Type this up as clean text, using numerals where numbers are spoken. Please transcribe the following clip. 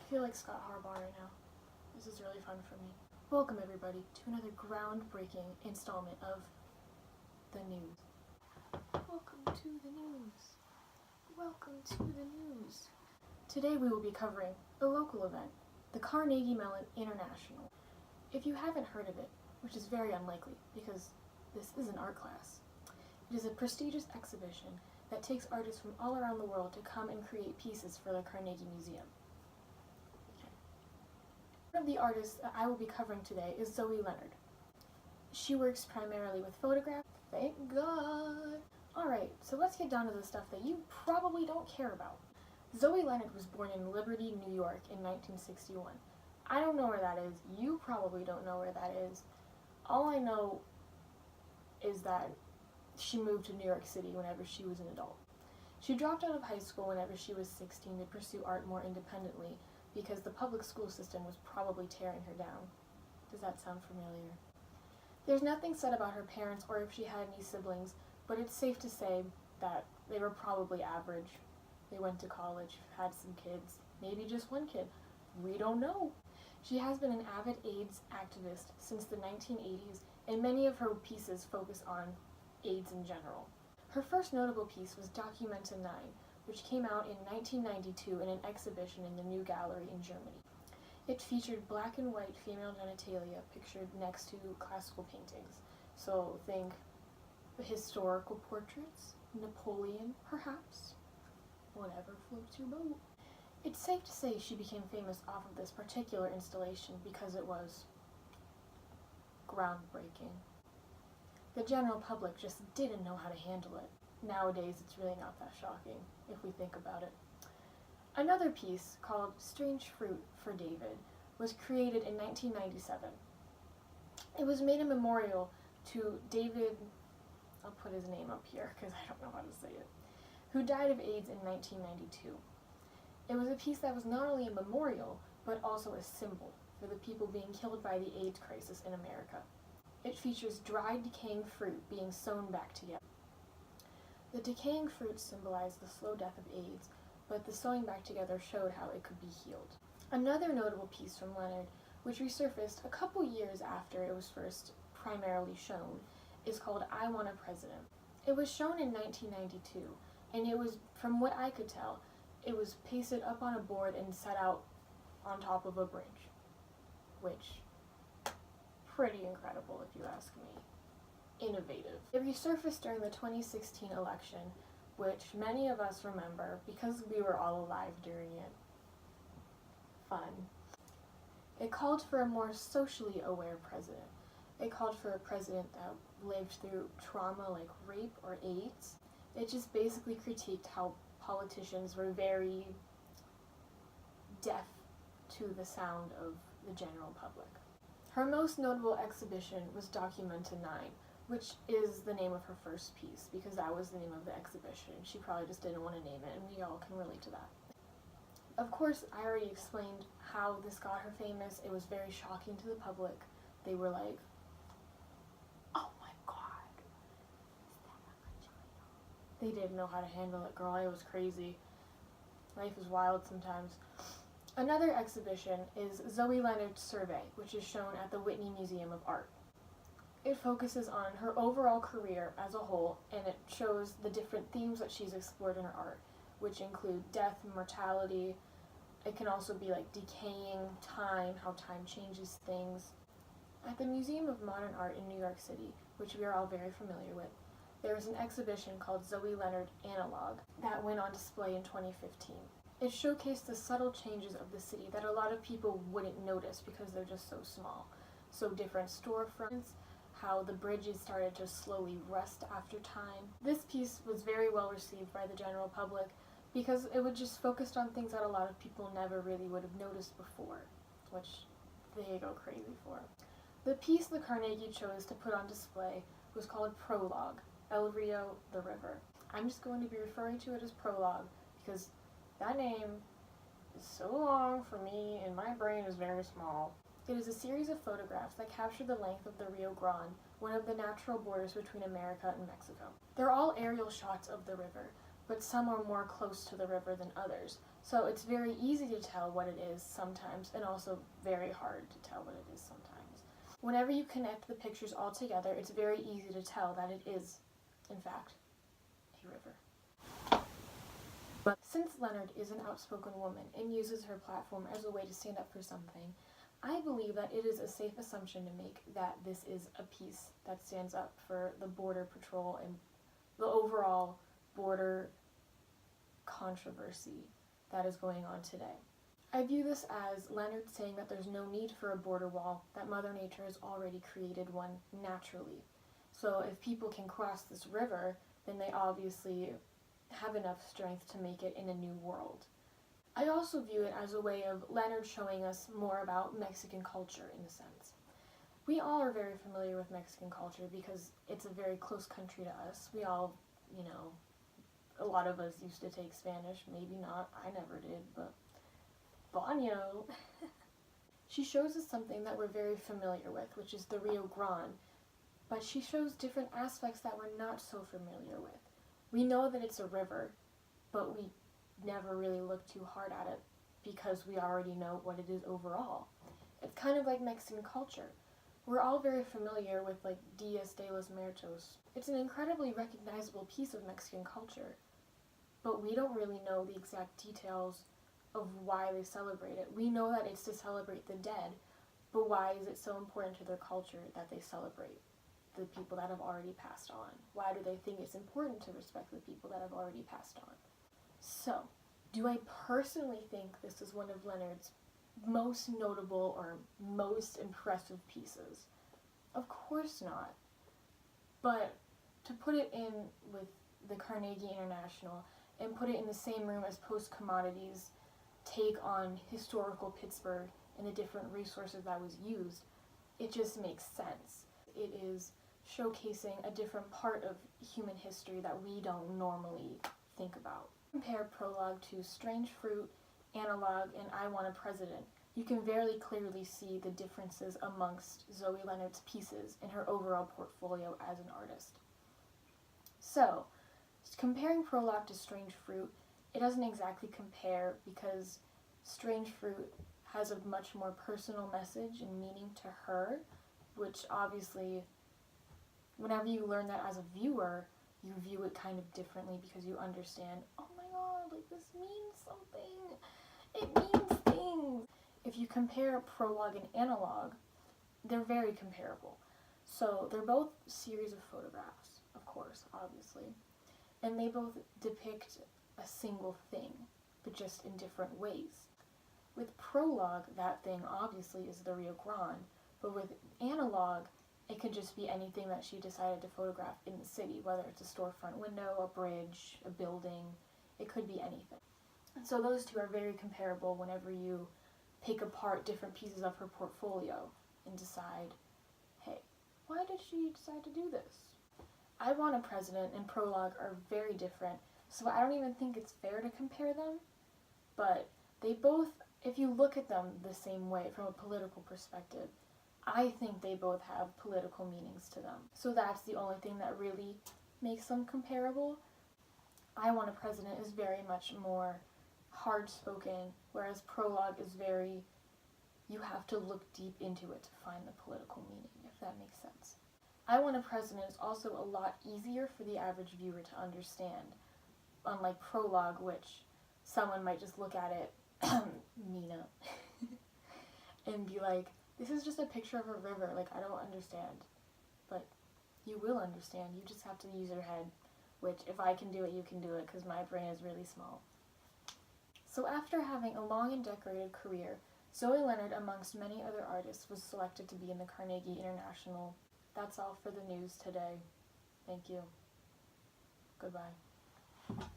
feel like Scott Harbaugh right now. This is really fun for me. Welcome everybody to another groundbreaking installment of the news. Welcome to the news. Welcome to the news. Today we will be covering a local event, the Carnegie Mellon International. If you haven't heard of it, which is very unlikely because this is an art class, it is a prestigious exhibition that takes artists from all around the world to come and create pieces for the Carnegie Museum. One of the artists that I will be covering today is Zoe Leonard. She works primarily with photographs. Thank God! Alright, so let's get down to the stuff that you probably don't care about. Zoe Leonard was born in Liberty, New York in 1961. I don't know where that is. You probably don't know where that is. All I know is that she moved to New York City whenever she was an adult. She dropped out of high school whenever she was 16 to pursue art more independently because the public school system was probably tearing her down. Does that sound familiar? There's nothing said about her parents or if she had any siblings, but it's safe to say that they were probably average. They went to college, had some kids, maybe just one kid. We don't know. She has been an avid AIDS activist since the 1980s, and many of her pieces focus on AIDS in general. Her first notable piece was Documenta 9, which came out in 1992 in an exhibition in the New Gallery in Germany. It featured black and white female genitalia pictured next to classical paintings. So think historical portraits, Napoleon perhaps, whatever floats your boat. It's safe to say she became famous off of this particular installation because it was groundbreaking. The general public just didn't know how to handle it. Nowadays, it's really not that shocking, if we think about it. Another piece, called Strange Fruit for David, was created in 1997. It was made a memorial to David, I'll put his name up here because I don't know how to say it, who died of AIDS in 1992. It was a piece that was not only a memorial, but also a symbol for the people being killed by the AIDS crisis in America. It features dried, decaying fruit being sewn back together. The decaying fruit symbolized the slow death of AIDS, but the sewing back together showed how it could be healed. Another notable piece from Leonard, which resurfaced a couple years after it was first primarily shown, is called I Want a President. It was shown in 1992, and it was, from what I could tell, it was pasted up on a board and set out on top of a bridge, which pretty incredible if you ask me. Innovative. It resurfaced during the 2016 election, which many of us remember because we were all alive during it. Fun. It called for a more socially aware president. It called for a president that lived through trauma like rape or AIDS. It just basically critiqued how politicians were very deaf to the sound of the general public. Her most notable exhibition was Documenta 9, which is the name of her first piece, because that was the name of the exhibition. She probably just didn't want to name it, and we all can relate to that. Of course, I already explained how this got her famous. It was very shocking to the public. They were like, oh my god, is that a vagina? They didn't know how to handle it, girl. It was crazy. Life is wild sometimes. Another exhibition is Zoe Leonard's Survey, which is shown at the Whitney Museum of Art. It focuses on her overall career as a whole, and it shows the different themes that she's explored in her art, which include death, mortality. It can also be like decaying, time, how time changes things. At the Museum of Modern Art in New York City, which we are all very familiar with, there was an exhibition called Zoe Leonard Analog that went on display in 2015. It showcased the subtle changes of the city that a lot of people wouldn't notice because they're just so small. So different storefronts, how the bridges started to slowly rust after time. This piece was very well received by the general public because it was just focused on things that a lot of people never really would have noticed before, which they go crazy for. The piece the Carnegie chose to put on display was called Prologue, El Rio, the River. I'm just going to be referring to it as Prologue because that name is so long for me and my brain is very small. It is a series of photographs that capture the length of the Rio Grande, one of the natural borders between America and Mexico. They're all aerial shots of the river, but some are more close to the river than others. So it's very easy to tell what it is sometimes, and also very hard to tell what it is sometimes. Whenever you connect the pictures all together, it's very easy to tell that it is, in fact, a river. But since Leonard is an outspoken woman and uses her platform as a way to stand up for something, I believe that it is a safe assumption to make that this is a piece that stands up for the border patrol and the overall border controversy that is going on today. I view this as Leonard saying that there's no need for a border wall, that Mother Nature has already created one naturally. So if people can cross this river, then they obviously have enough strength to make it in a new world. I also view it as a way of Leonard showing us more about Mexican culture, in a sense. We all are very familiar with Mexican culture because it's a very close country to us. We all, a lot of us used to take Spanish, maybe not, I never did, but Baño. She shows us something that we're very familiar with, which is the Rio Grande, but she shows different aspects that we're not so familiar with. We know that it's a river, but we never really look too hard at it because we already know what it is overall. It's kind of like Mexican culture. We're all very familiar with Dias de los Muertos. It's an incredibly recognizable piece of Mexican culture, but we don't really know the exact details of why they celebrate it. We know that it's to celebrate the dead, but why is it so important to their culture that they celebrate the people that have already passed on? Why do they think it's important to respect the people that have already passed on? So, do I personally think this is one of Leonard's most notable or most impressive pieces? Of course not. But to put it in with the Carnegie International and put it in the same room as Post-Commodities' take on historical Pittsburgh and the different resources that was used, it just makes sense. It is showcasing a different part of human history that we don't normally think about. Compare Prologue to Strange Fruit, Analog, and I Want a President. You can very clearly see the differences amongst Zoe Leonard's pieces and her overall portfolio as an artist. So, comparing Prologue to Strange Fruit, it doesn't exactly compare because Strange Fruit has a much more personal message and meaning to her, which obviously, whenever you learn that as a viewer, you view it kind of differently because you understand, oh my god, this means something. It means things. If you compare Prologue and Analog, they're very comparable. So they're both series of photographs, of course, obviously, and they both depict a single thing, but just in different ways. With Prologue, that thing obviously is the Rio Grande, but with Analog, it could just be anything that she decided to photograph in the city, whether it's a storefront window, a bridge, a building, it could be anything. So those two are very comparable whenever you pick apart different pieces of her portfolio and decide, hey, why did she decide to do this? I Want a President and Prologue are very different, so I don't even think it's fair to compare them, but they both, if you look at them the same way from a political perspective, I think they both have political meanings to them. So that's the only thing that really makes them comparable. I Want a President is very much more hard-spoken, whereas Prologue is very, you have to look deep into it to find the political meaning, if that makes sense. I Want a President is also a lot easier for the average viewer to understand, unlike Prologue, which someone might just look at it, Mina, and be like, this is just a picture of a river, I don't understand. But you will understand, you just have to use your head, which if I can do it, you can do it, because my brain is really small. So after having a long and decorated career, Zoe Leonard, amongst many other artists, was selected to be in the Carnegie International. That's all for the news today. Thank you. Goodbye.